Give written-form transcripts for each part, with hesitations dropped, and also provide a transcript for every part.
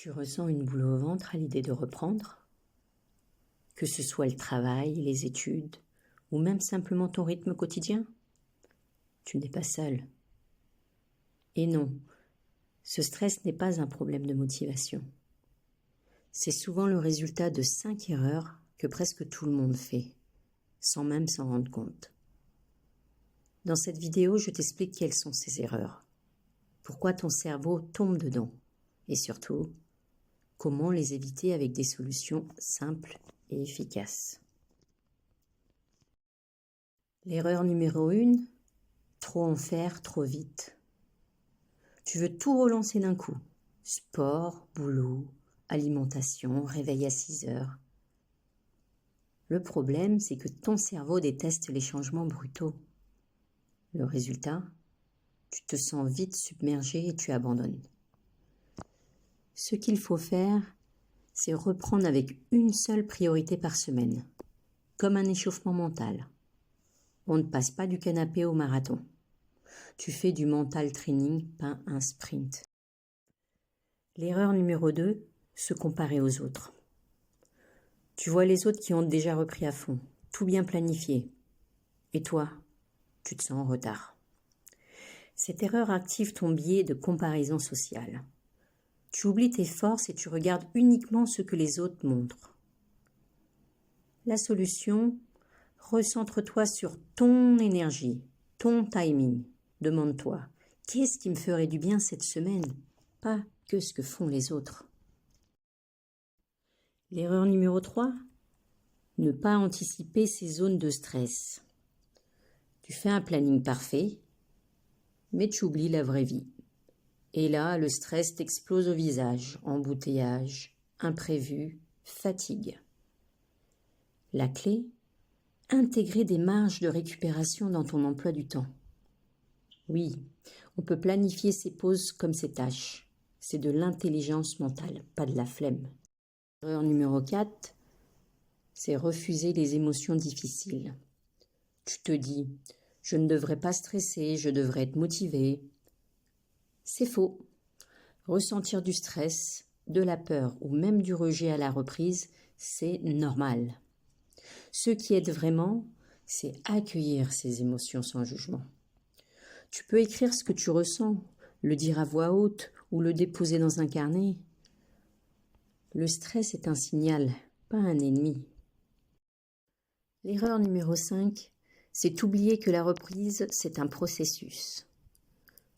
Tu ressens une boule au ventre à l'idée de reprendre? Que ce soit le travail, les études, ou même simplement ton rythme quotidien? Tu n'es pas seul. Et non, ce stress n'est pas un problème de motivation. C'est souvent le résultat de 5 erreurs que presque tout le monde fait, sans même s'en rendre compte. Dans cette vidéo, je t'explique quelles sont ces erreurs, pourquoi ton cerveau tombe dedans, et surtout, comment les éviter avec des solutions simples et efficaces. L'erreur numéro 1, trop en faire trop vite. Tu veux tout relancer d'un coup. Sport, boulot, alimentation, réveil à 6 heures. Le problème, c'est que ton cerveau déteste les changements brutaux. Le résultat, tu te sens vite submergé et tu abandonnes. Ce qu'il faut faire, c'est reprendre avec une seule priorité par semaine, comme un échauffement mental. On ne passe pas du canapé au marathon. Tu fais du mental training, pas un sprint. L'erreur numéro 2, se comparer aux autres. Tu vois les autres qui ont déjà repris à fond, tout bien planifié. Et toi, tu te sens en retard. Cette erreur active ton biais de comparaison sociale. Tu oublies tes forces et tu regardes uniquement ce que les autres montrent. La solution, recentre-toi sur ton énergie, ton timing. Demande-toi, qu'est-ce qui me ferait du bien cette semaine? Pas que ce que font les autres. L'erreur numéro 3, ne pas anticiper ces zones de stress. Tu fais un planning parfait, mais tu oublies la vraie vie. Et là, le stress t'explose au visage, embouteillage, imprévu, fatigue. La clé, intégrer des marges de récupération dans ton emploi du temps. Oui, on peut planifier ses pauses comme ses tâches. C'est de l'intelligence mentale, pas de la flemme. Erreur numéro 4, c'est refuser les émotions difficiles. Tu te dis, je ne devrais pas stresser, je devrais être motivé. C'est faux. Ressentir du stress, de la peur ou même du rejet à la reprise, c'est normal. Ce qui aide vraiment, c'est accueillir ces émotions sans jugement. Tu peux écrire ce que tu ressens, le dire à voix haute ou le déposer dans un carnet. Le stress est un signal, pas un ennemi. L'erreur numéro 5, c'est oublier que la reprise, c'est un processus.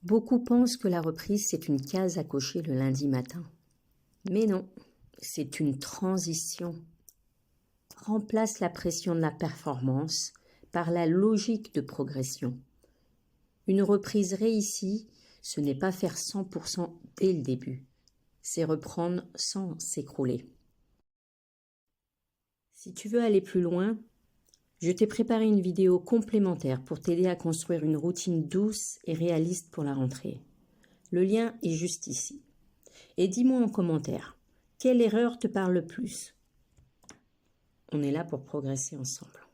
Beaucoup pensent que la reprise, c'est une case à cocher le lundi matin. Mais non, c'est une transition. Remplace la pression de la performance par la logique de progression. Une reprise réussie, ce n'est pas faire 100% dès le début. C'est reprendre sans s'écrouler. Si tu veux aller plus loin, je t'ai préparé une vidéo complémentaire pour t'aider à construire une routine douce et réaliste pour la rentrée. Le lien est juste ici. Et dis-moi en commentaire, quelle erreur te parle le plus? On est là pour progresser ensemble.